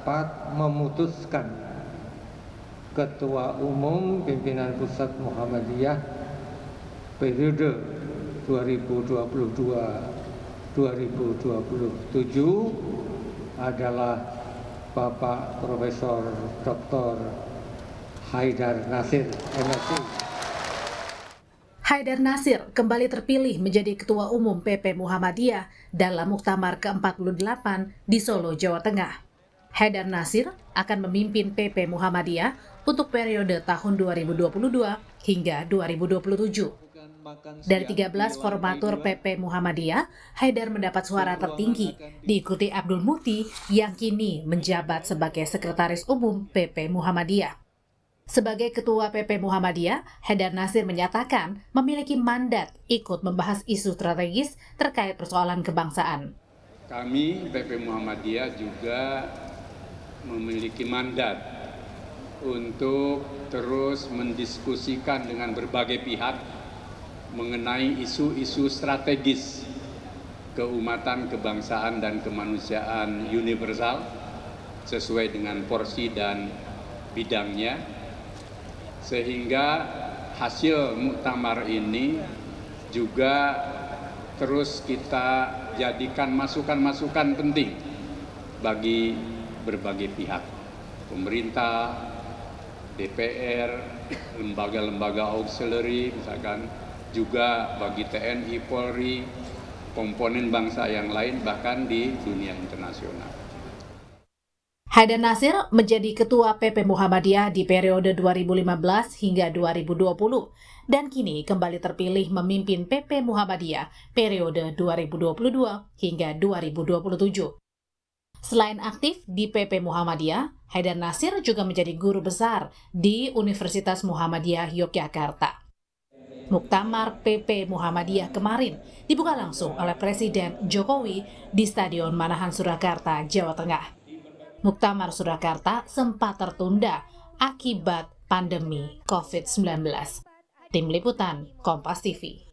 rapat memutuskan Ketua Umum Pimpinan Pusat Muhammadiyah periode 2022-2027 adalah Bapak Profesor Dr. Haidar Nasir, MSI. Haidar Nasir kembali terpilih menjadi Ketua Umum PP Muhammadiyah dalam Muktamar ke-48 di Solo, Jawa Tengah. Haidar Nasir akan memimpin PP Muhammadiyah untuk periode tahun 2022 hingga 2027. Dari 13 formatur PP Muhammadiyah, Haidar mendapat suara tertinggi, diikuti Abdul Muti yang kini menjabat sebagai Sekretaris Umum PP Muhammadiyah. Sebagai Ketua PP Muhammadiyah, Haidar Nasir menyatakan memiliki mandat ikut membahas isu strategis terkait persoalan kebangsaan. Kami PP Muhammadiyah juga memiliki mandat untuk terus mendiskusikan dengan berbagai pihak mengenai isu-isu strategis keumatan, kebangsaan, dan kemanusiaan universal sesuai dengan porsi dan bidangnya, sehingga hasil muktamar ini juga terus kita jadikan masukan-masukan penting bagi berbagai pihak, pemerintah, DPR, lembaga-lembaga auxiliary, misalkan juga bagi TNI, Polri, komponen bangsa yang lain, bahkan di dunia internasional. Haidar Nasir menjadi Ketua PP Muhammadiyah di periode 2015 hingga 2020 dan kini kembali terpilih memimpin PP Muhammadiyah periode 2022 hingga 2027. Selain aktif di PP Muhammadiyah, Haidar Nasir juga menjadi guru besar di Universitas Muhammadiyah Yogyakarta. Muktamar PP Muhammadiyah kemarin dibuka langsung oleh Presiden Jokowi di Stadion Manahan Surakarta, Jawa Tengah. Muktamar Surakarta sempat tertunda akibat pandemi COVID-19. Tim Liputan, Kompas TV.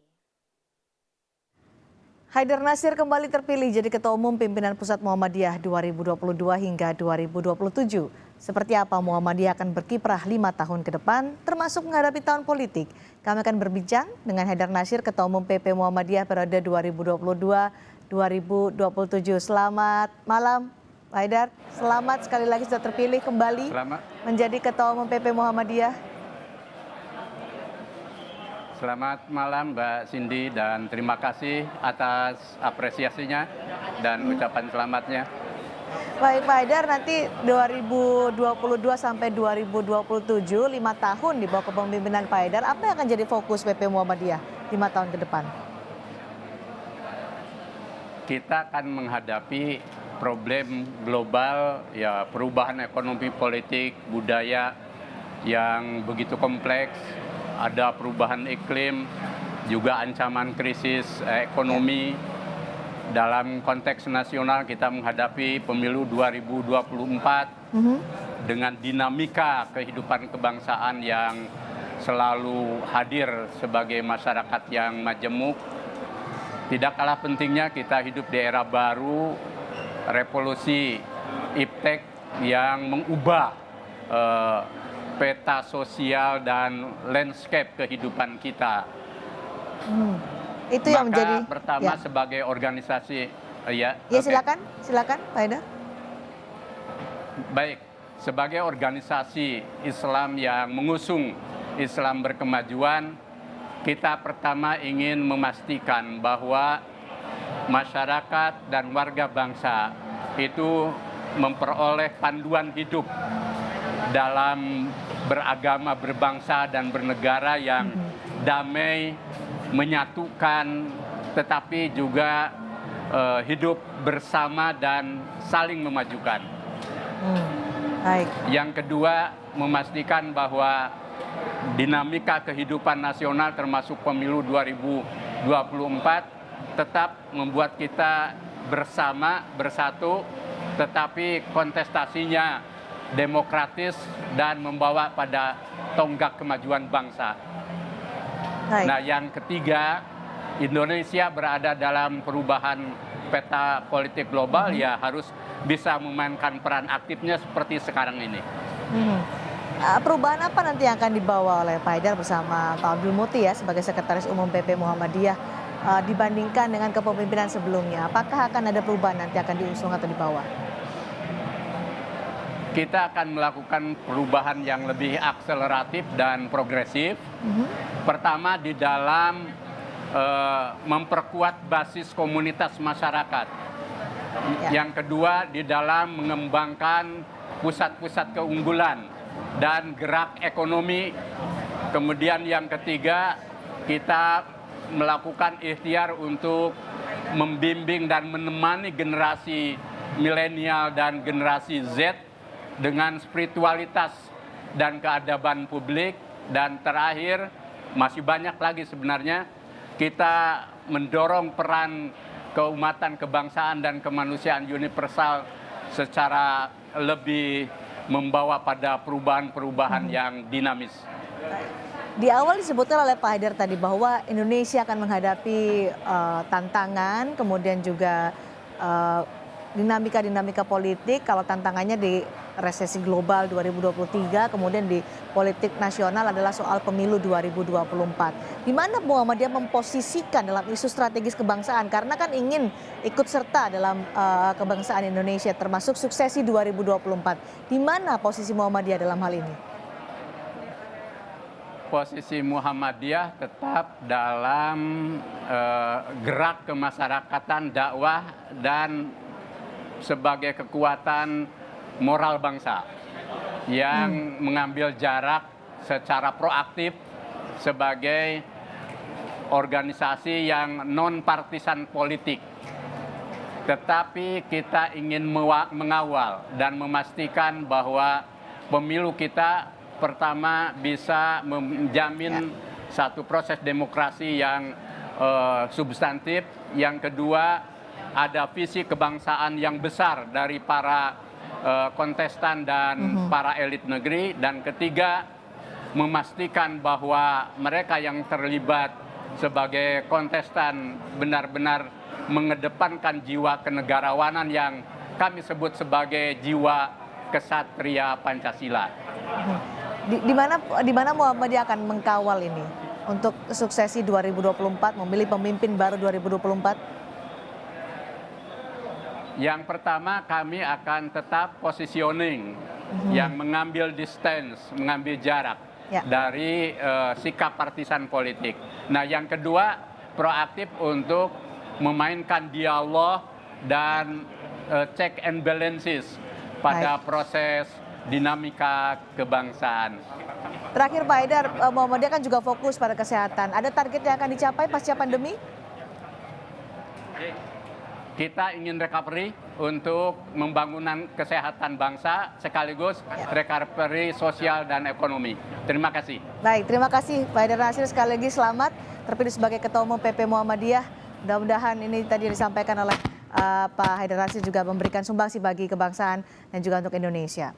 Haidar Nasir kembali terpilih jadi Ketua Umum Pimpinan Pusat Muhammadiyah 2022 hingga 2027. Seperti apa Muhammadiyah akan berkiprah 5 tahun ke depan, termasuk menghadapi tahun politik. Kami akan berbincang dengan Haidar Nasir, Ketua Umum PP Muhammadiyah periode 2022-2027. Selamat malam, Pak Haidar. Selamat sekali lagi sudah terpilih kembali menjadi Ketua Umum PP Muhammadiyah. Selamat malam Mbak Cindy, dan terima kasih atas apresiasinya dan ucapan selamatnya. Baik Pak Haidar, nanti 2022 sampai 2027, 5 tahun di bawah kepemimpinan Pak Haidar, apa yang akan jadi fokus PP Muhammadiyah 5 tahun ke depan? Kita akan menghadapi problem global, ya, perubahan ekonomi, politik, budaya yang begitu kompleks, ada perubahan iklim, juga ancaman krisis ekonomi. Dalam konteks nasional kita menghadapi pemilu 2024 dengan dinamika kehidupan kebangsaan yang selalu hadir sebagai masyarakat yang majemuk. Tidak kalah pentingnya kita hidup di era baru, revolusi iptek yang mengubah peta sosial dan landscape kehidupan kita. Itu yang menjadi pertama sebagai organisasi silakan Pak Haidar. Baik, sebagai organisasi Islam yang mengusung Islam berkemajuan, kita pertama ingin memastikan bahwa masyarakat dan warga bangsa itu memperoleh panduan hidup dalam beragama, berbangsa, dan bernegara yang damai, menyatukan, tetapi juga hidup bersama dan saling memajukan. Baik. Yang kedua, memastikan bahwa dinamika kehidupan nasional termasuk pemilu 2024 tetap membuat kita bersama, bersatu, tetapi kontestasinya demokratis dan membawa pada tonggak kemajuan bangsa. Nah, yang ketiga, Indonesia berada dalam perubahan peta politik global, ya harus bisa memainkan peran aktifnya seperti sekarang ini. Perubahan apa nanti yang akan dibawa oleh Pak Haidar bersama Pak Abdul Muti ya sebagai Sekretaris Umum PP Muhammadiyah dibandingkan dengan kepemimpinan sebelumnya? Apakah akan ada perubahan nanti akan diusung atau dibawa? Kita akan melakukan perubahan yang lebih akseleratif dan progresif. Pertama di dalam memperkuat basis komunitas masyarakat. Yang kedua di dalam mengembangkan pusat-pusat keunggulan dan gerak ekonomi. Kemudian yang ketiga, kita melakukan ikhtiar untuk membimbing dan menemani generasi milenial dan generasi Z dengan spiritualitas dan keadaban publik. Dan terakhir, masih banyak lagi sebenarnya, kita mendorong peran keumatan, kebangsaan, dan kemanusiaan universal secara lebih membawa pada perubahan-perubahan yang dinamis. Di awal disebutkan oleh Pak Haidar tadi bahwa Indonesia akan menghadapi tantangan, kemudian juga dinamika-dinamika politik. Kalau tantangannya di resesi global 2023, kemudian di politik nasional adalah soal pemilu 2024. Di mana Muhammadiyah memposisikan dalam isu strategis kebangsaan? Karena kan ingin ikut serta dalam kebangsaan Indonesia, termasuk suksesi 2024. Di mana posisi Muhammadiyah dalam hal ini? Posisi Muhammadiyah tetap dalam gerak kemasyarakatan, dakwah, dan sebagai kekuatan moral bangsa yang mengambil jarak secara proaktif sebagai organisasi yang non-partisan politik. Tetapi kita ingin mengawal dan memastikan bahwa pemilu kita pertama bisa menjamin satu proses demokrasi yang substantif. Yang kedua, ada visi kebangsaan yang besar dari para kontestan dan para elit negeri. Dan ketiga, memastikan bahwa mereka yang terlibat sebagai kontestan benar-benar mengedepankan jiwa kenegarawanan yang kami sebut sebagai jiwa kesatria Pancasila. Di mana Muhammadiyah akan mengkawal ini untuk suksesi 2024, memilih pemimpin baru 2024? Yang pertama, kami akan tetap positioning yang mengambil distance, mengambil jarak dari sikap partisan politik. Nah, yang kedua, proaktif untuk memainkan dialog dan check and balances pada proses dinamika kebangsaan. Terakhir Pak Haidar, Muhammadiyah kan juga fokus pada kesehatan. Ada target yang akan dicapai pasca pandemi? Kita ingin recovery untuk membangunan kesehatan bangsa sekaligus recovery sosial dan ekonomi. Terima kasih. Baik, terima kasih Pak Haidar Nasir, sekali lagi selamat terpilih sebagai Ketua Umum PP Muhammadiyah. Mudah-mudahan ini tadi disampaikan oleh Pak Haidar Nasir juga memberikan sumbangsi bagi kebangsaan dan juga untuk Indonesia.